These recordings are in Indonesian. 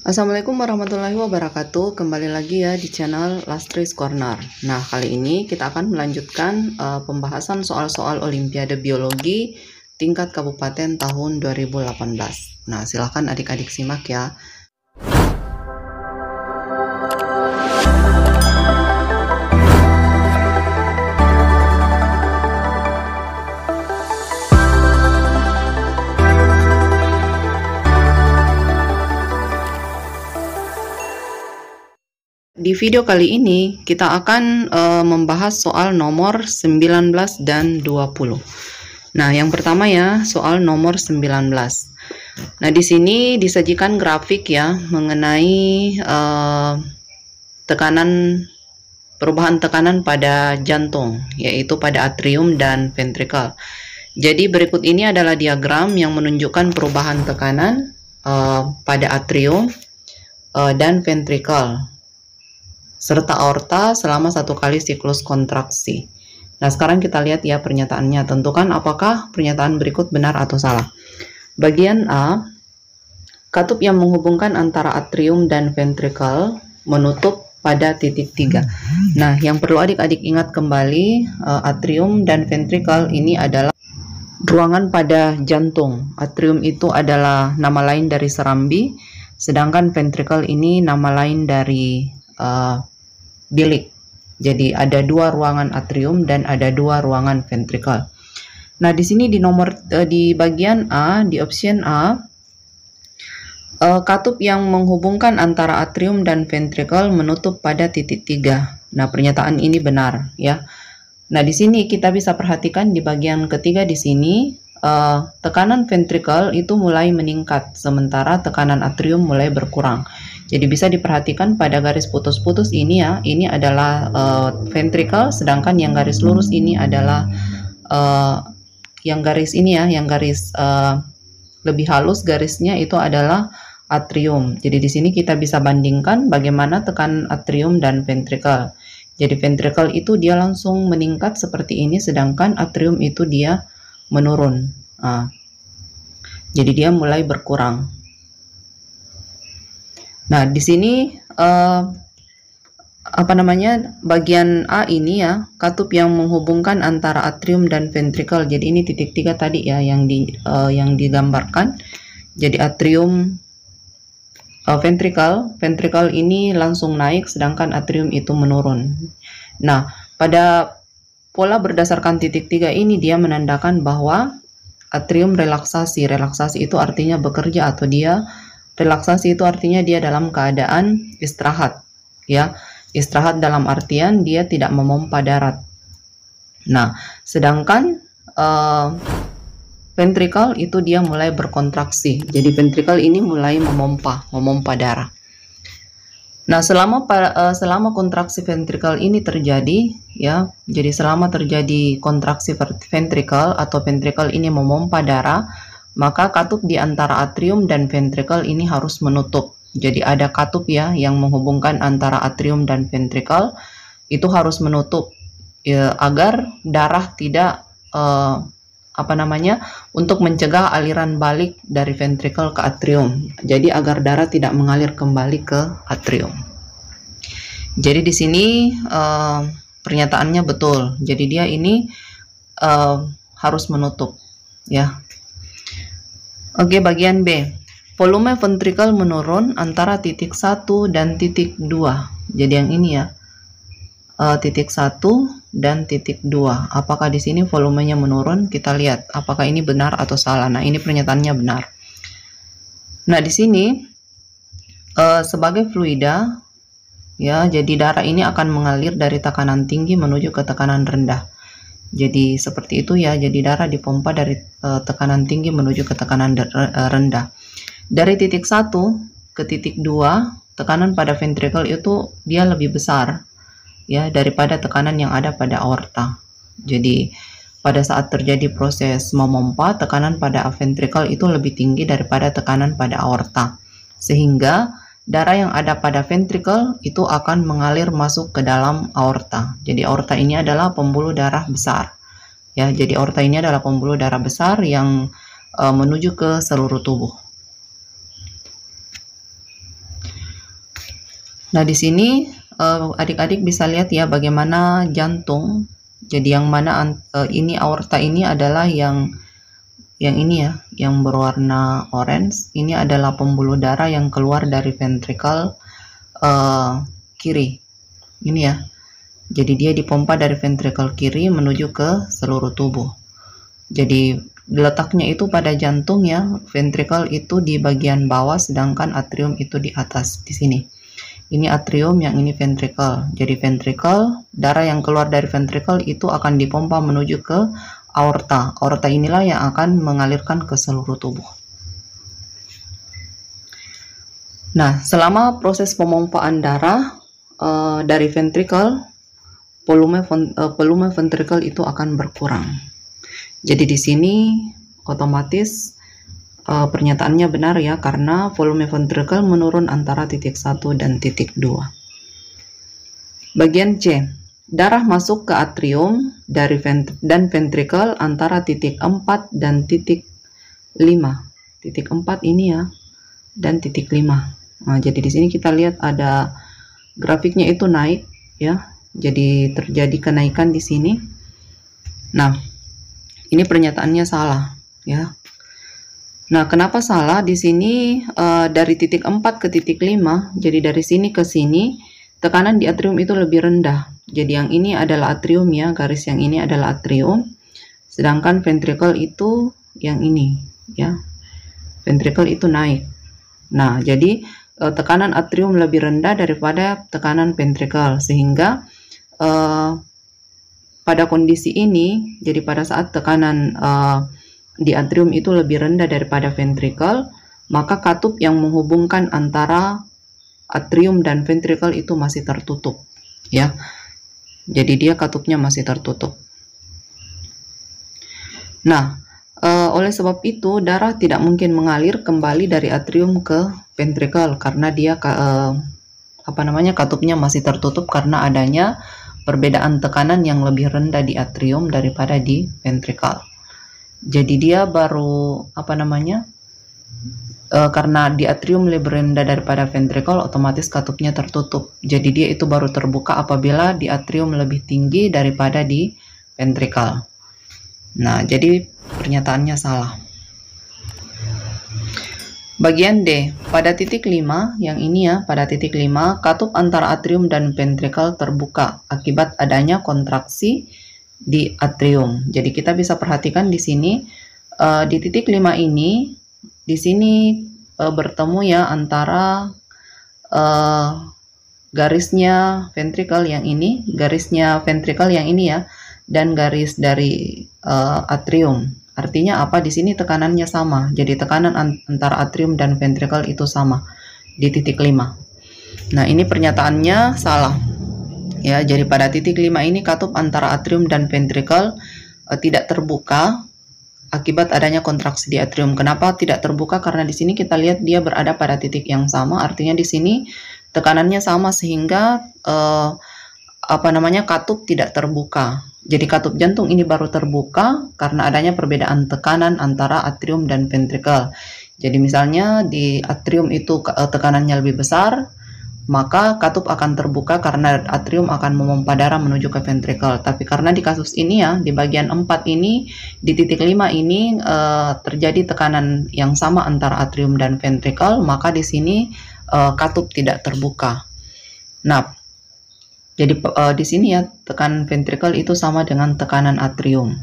Assalamualaikum warahmatullahi wabarakatuh. Kembali lagi ya di channel Lastris Corner. Nah, kali ini kita akan melanjutkan pembahasan soal-soal Olimpiade Biologi tingkat kabupaten tahun 2018. Nah, silahkan adik-adik simak ya. Di video kali ini kita akan membahas soal nomor 19 dan 20. Nah, yang pertama ya, soal nomor 19. Nah, di sini disajikan grafik ya mengenai perubahan tekanan pada jantung, yaitu pada atrium dan ventricle. Jadi berikut ini adalah diagram yang menunjukkan perubahan tekanan pada atrium dan ventricle serta aorta selama 1 kali siklus kontraksi. Nah, sekarang kita lihat ya pernyataannya. Tentukan apakah pernyataan berikut benar atau salah. Bagian A, katup yang menghubungkan antara atrium dan ventricle menutup pada titik 3. Nah, yang perlu adik-adik ingat kembali, atrium dan ventricle ini adalah ruangan pada jantung. Atrium itu adalah nama lain dari serambi, sedangkan ventricle ini nama lain dari bilik. Jadi ada 2 ruangan atrium dan ada 2 ruangan ventricle. Nah, di sini di bagian A, di option A, katup yang menghubungkan antara atrium dan ventricle menutup pada titik 3. Nah, pernyataan ini benar ya. Nah, di sini kita bisa perhatikan di bagian ketiga di sini tekanan ventricle itu mulai meningkat sementara tekanan atrium mulai berkurang. Jadi bisa diperhatikan pada garis putus-putus ini ya, ini adalah ventricle, sedangkan yang garis lurus ini adalah yang garis ini ya, yang garis lebih halus garisnya itu adalah atrium. Jadi di sini kita bisa bandingkan bagaimana tekanan atrium dan ventricle. Jadi ventricle itu dia langsung meningkat seperti ini, sedangkan atrium itu dia menurun. Jadi dia mulai berkurang. Nah, di sini bagian A ini ya, katup yang menghubungkan antara atrium dan ventricle. Jadi ini titik 3 tadi ya yang digambarkan. Jadi atrium, ventricle ini langsung naik sedangkan atrium itu menurun. Nah, pada pola berdasarkan titik 3 ini dia menandakan bahwa atrium relaksasi. Relaksasi itu artinya bekerja atau relaksasi itu artinya dia dalam keadaan istirahat ya. Istirahat dalam artian dia tidak memompa darah. Nah, sedangkan ventricle itu dia mulai berkontraksi. Jadi ventricle ini mulai memompa darah. Nah, selama kontraksi ventricle ini terjadi ya, jadi selama terjadi kontraksi ventricle atau ventricle ini memompa darah, maka katup di antara atrium dan ventricle ini harus menutup. Jadi ada katup ya yang menghubungkan antara atrium dan ventricle itu harus menutup ya, agar darah tidak untuk mencegah aliran balik dari ventricle ke atrium. Jadi agar darah tidak mengalir kembali ke atrium. Jadi di sini pernyataannya betul. Jadi dia ini harus menutup ya. Oke, bagian B. Volume ventricle menurun antara titik 1 dan titik 2. Jadi yang ini ya. Titik 1 dan titik 2. Apakah di sini volumenya menurun? Kita lihat apakah ini benar atau salah. Nah, ini pernyataannya benar. Nah, di sini sebagai fluida ya, jadi darah ini akan mengalir dari tekanan tinggi menuju ke tekanan rendah. Jadi seperti itu ya, jadi darah dipompa dari tekanan tinggi menuju ke tekanan rendah. Dari titik 1 ke titik 2, tekanan pada ventricle itu dia lebih besar ya daripada tekanan yang ada pada aorta. Jadi pada saat terjadi proses memompa, tekanan pada ventricle itu lebih tinggi daripada tekanan pada aorta. Sehingga darah yang ada pada ventricle itu akan mengalir masuk ke dalam aorta. Jadi aorta ini adalah pembuluh darah besar. Ya, jadi aorta ini adalah pembuluh darah besar yang menuju ke seluruh tubuh. Nah, di sini adik-adik bisa lihat ya bagaimana jantung. Jadi yang mana ini aorta ini adalah yang ini ya, yang berwarna orange. Ini adalah pembuluh darah yang keluar dari ventrikel kiri. Ini ya. Jadi dia dipompa dari ventrikel kiri menuju ke seluruh tubuh. Jadi letaknya itu pada jantung ya, ventrikel itu di bagian bawah sedangkan atrium itu di atas di sini. Ini atrium, yang ini ventrikel. Jadi ventrikel, darah yang keluar dari ventrikel itu akan dipompa menuju ke aorta. Aorta inilah yang akan mengalirkan ke seluruh tubuh. Nah, selama proses pemompaan darah dari ventrikel, volume ventrikel itu akan berkurang. Jadi di sini otomatis pernyataannya benar ya, karena volume ventrikel menurun antara titik 1 dan titik 2. Bagian C, darah masuk ke atrium dan ventrikel antara titik 4 dan titik 5. Titik 4 ini ya, dan titik 5. Nah, jadi di sini kita lihat ada grafiknya itu naik ya. Jadi terjadi kenaikan di sini. Nah, ini pernyataannya salah ya. Nah, kenapa salah? Di sini dari titik 4 ke titik 5, jadi dari sini ke sini, tekanan di atrium itu lebih rendah. Jadi yang ini adalah atrium ya, garis yang ini adalah atrium. Sedangkan ventrikel itu yang ini ya. Ventrikel itu naik. Nah, jadi tekanan atrium lebih rendah daripada tekanan ventrikel. Sehingga pada kondisi ini, jadi pada saat tekanan di atrium itu lebih rendah daripada ventrikel, maka katup yang menghubungkan antara atrium dan ventrikel itu masih tertutup ya. Jadi dia katupnya masih tertutup. Nah, oleh sebab itu darah tidak mungkin mengalir kembali dari atrium ke ventrikel karena dia katupnya masih tertutup karena adanya perbedaan tekanan yang lebih rendah di atrium daripada di ventrikel. Jadi dia baru karena di atrium lebih rendah daripada ventrikel, otomatis katupnya tertutup. Jadi dia itu baru terbuka apabila di atrium lebih tinggi daripada di ventrikel. Nah, jadi pernyataannya salah. Bagian D, pada titik 5, yang ini ya, pada titik 5, katup antara atrium dan ventrikel terbuka akibat adanya kontraksi di atrium. Jadi kita bisa perhatikan di sini di titik 5 ini, di sini bertemu ya antara garisnya ventrikel yang ini, ya, dan garis dari atrium. Artinya apa? Di sini tekanannya sama. Jadi tekanan antara atrium dan ventrikel itu sama di titik 5. Nah, ini pernyataannya salah. Ya, jadi pada titik 5 ini katup antara atrium dan ventrikel tidak terbuka akibat adanya kontraksi di atrium. Kenapa tidak terbuka? Karena di sini kita lihat dia berada pada titik yang sama, artinya di sini tekanannya sama sehingga katup tidak terbuka. Jadi katup jantung ini baru terbuka karena adanya perbedaan tekanan antara atrium dan ventrikel. Jadi misalnya di atrium itu tekanannya lebih besar, maka katup akan terbuka karena atrium akan memompa darah menuju ke ventrikel. Tapi karena di kasus ini ya, di bagian 4 ini, di titik 5 ini terjadi tekanan yang sama antara atrium dan ventrikel, maka di sini katup tidak terbuka. Nah, jadi di sini ya, tekanan ventrikel itu sama dengan tekanan atrium.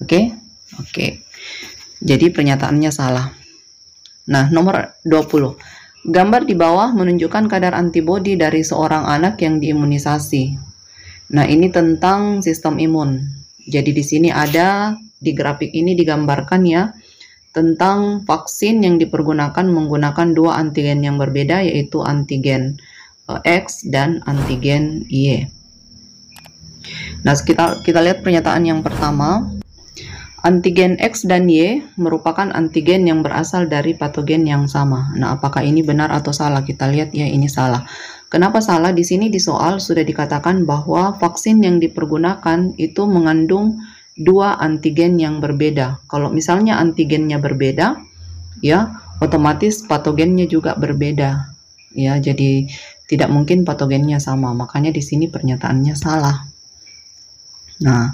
Oke? Jadi pernyataannya salah. Nah, nomor 20. Gambar di bawah menunjukkan kadar antibodi dari seorang anak yang diimunisasi. Nah, ini tentang sistem imun. Jadi di sini ada, di grafik ini digambarkan ya, tentang vaksin yang dipergunakan menggunakan dua antigen yang berbeda, yaitu antigen X dan antigen Y. Nah, kita lihat pernyataan yang pertama. Antigen X dan Y merupakan antigen yang berasal dari patogen yang sama. Nah, apakah ini benar atau salah? Kita lihat ya, ini salah. Kenapa salah? Di sini di soal sudah dikatakan bahwa vaksin yang dipergunakan itu mengandung dua antigen yang berbeda. Kalau misalnya antigennya berbeda, ya, otomatis patogennya juga berbeda. Ya, jadi tidak mungkin patogennya sama, makanya di sini pernyataannya salah. Nah,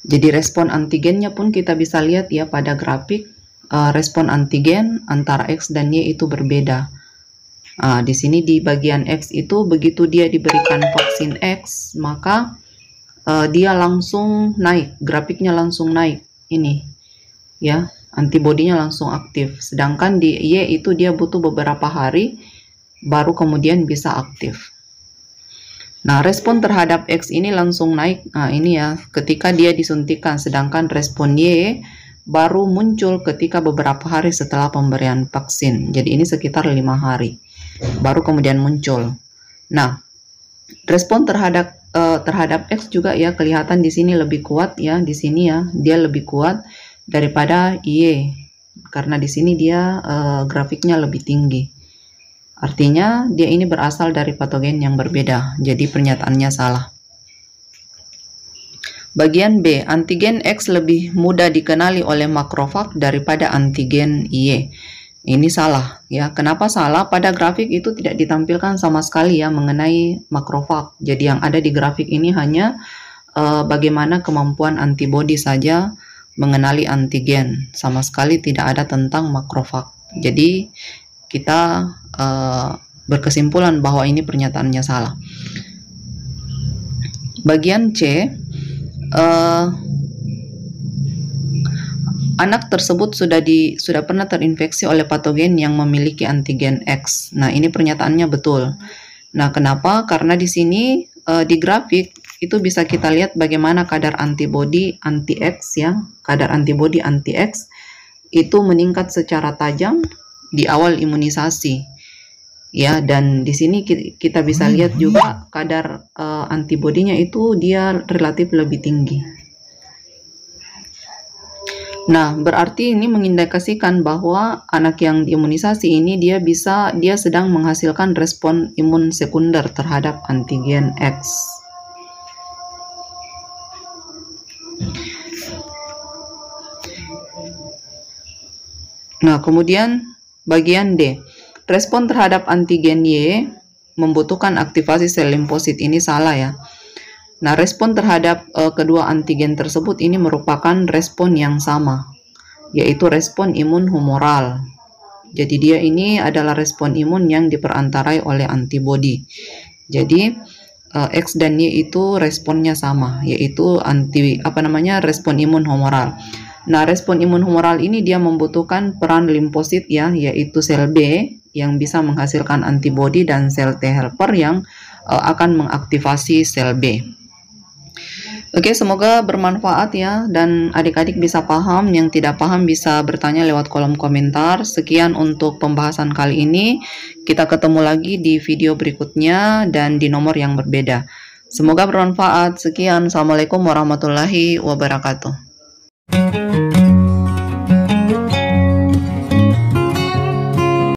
jadi respon antigennya pun kita bisa lihat ya pada grafik, respon antigen antara X dan Y itu berbeda. Di sini di bagian X itu begitu dia diberikan vaksin X, maka dia langsung naik, grafiknya langsung naik ini ya, antibodinya langsung aktif. Sedangkan di Y itu dia butuh beberapa hari baru kemudian bisa aktif. Nah, respon terhadap X ini langsung naik. Nah, ini ya, ketika dia disuntikan, sedangkan respon Y baru muncul ketika beberapa hari setelah pemberian vaksin. Jadi ini sekitar 5 hari baru kemudian muncul. Nah, respon terhadap X juga ya kelihatan di sini lebih kuat ya, di sini ya, dia lebih kuat daripada Y. Karena di sini dia grafiknya lebih tinggi. Artinya dia ini berasal dari patogen yang berbeda, jadi pernyataannya salah. Bagian B, antigen X lebih mudah dikenali oleh makrofag daripada antigen Y. Ini salah ya. Kenapa salah? Pada grafik itu tidak ditampilkan sama sekali ya mengenai makrofag. Jadi yang ada di grafik ini hanya bagaimana kemampuan antibodi saja mengenali antigen. Sama sekali tidak ada tentang makrofag. Jadi kita berkesimpulan bahwa ini pernyataannya salah. Bagian C, anak tersebut sudah pernah terinfeksi oleh patogen yang memiliki antigen X. Nah, ini pernyataannya betul. Nah, kenapa? Karena di sini di grafik itu bisa kita lihat bagaimana kadar antibodi anti-X ya, kadar antibodi anti-X itu meningkat secara tajam di awal imunisasi. Ya, dan di sini kita bisa lihat juga kadar antibodinya itu dia relatif lebih tinggi. Nah, berarti ini mengindikasikan bahwa anak yang diimunisasi ini dia sedang menghasilkan respon imun sekunder terhadap antigen X. Nah, kemudian bagian D. Respon terhadap antigen Y membutuhkan aktivasi sel limfosit, ini salah ya. Nah, respon terhadap kedua antigen tersebut ini merupakan respon yang sama, yaitu respon imun humoral. Jadi dia ini adalah respon imun yang diperantarai oleh antibodi. Jadi X dan Y itu responnya sama, yaitu respon imun humoral. Nah, respon imun humoral ini dia membutuhkan peran limfosit ya, yaitu sel B yang bisa menghasilkan antibodi dan sel T helper yang akan mengaktifasi sel B. Oke, semoga bermanfaat ya dan adik-adik bisa paham. Yang tidak paham bisa bertanya lewat kolom komentar. Sekian untuk pembahasan kali ini. Kita ketemu lagi di video berikutnya dan di nomor yang berbeda. Semoga bermanfaat. Sekian. Assalamualaikum warahmatullahi wabarakatuh.